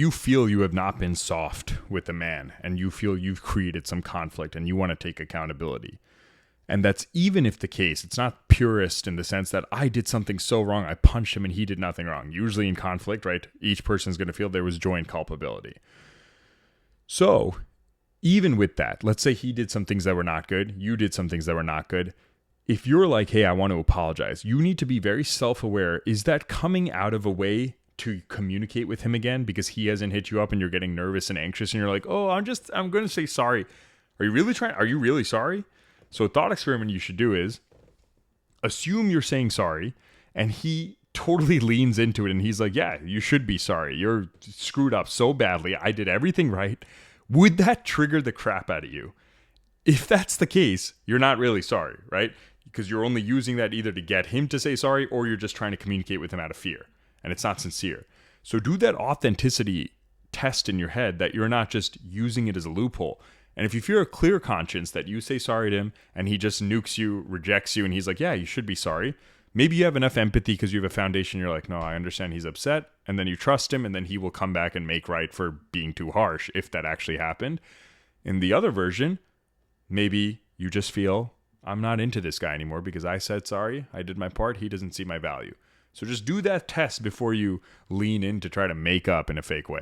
You feel you have not been soft with the man and you feel you've created some conflict and you want to take accountability. And that's even if the case, it's not purist in the sense that I did something so wrong, I punched him and he did nothing wrong. Usually in conflict, right, each person's going to feel there was joint culpability. So even with that, let's say he did some things that were not good, you did some things that were not good. If you're like, hey, I want to apologize, you need to be very self-aware. Is that coming out of a way to communicate with him again because he hasn't hit you up and you're getting nervous and anxious and you're like, oh, I'm going to say sorry. Are you really sorry? So a thought experiment you should do is assume you're saying sorry and he totally leans into it and he's like, yeah, you should be sorry. You're screwed up so badly. I did everything right. Would that trigger the crap out of you? If that's the case, you're not really sorry, right? Because you're only using that either to get him to say sorry or you're just trying to communicate with him out of fear. And it's not sincere. So do that authenticity test in your head that you're not just using it as a loophole. And if you feel a clear conscience that you say sorry to him and he just nukes you, rejects you, and he's like, yeah, you should be sorry. Maybe you have enough empathy because you have a foundation. You're like, no, I understand he's upset. And then you trust him and then he will come back and make right for being too harsh if that actually happened. In the other version, maybe you just feel I'm not into this guy anymore because I said sorry. I did my part. He doesn't see my value. So just do that test before you lean in to try to make up in a fake way.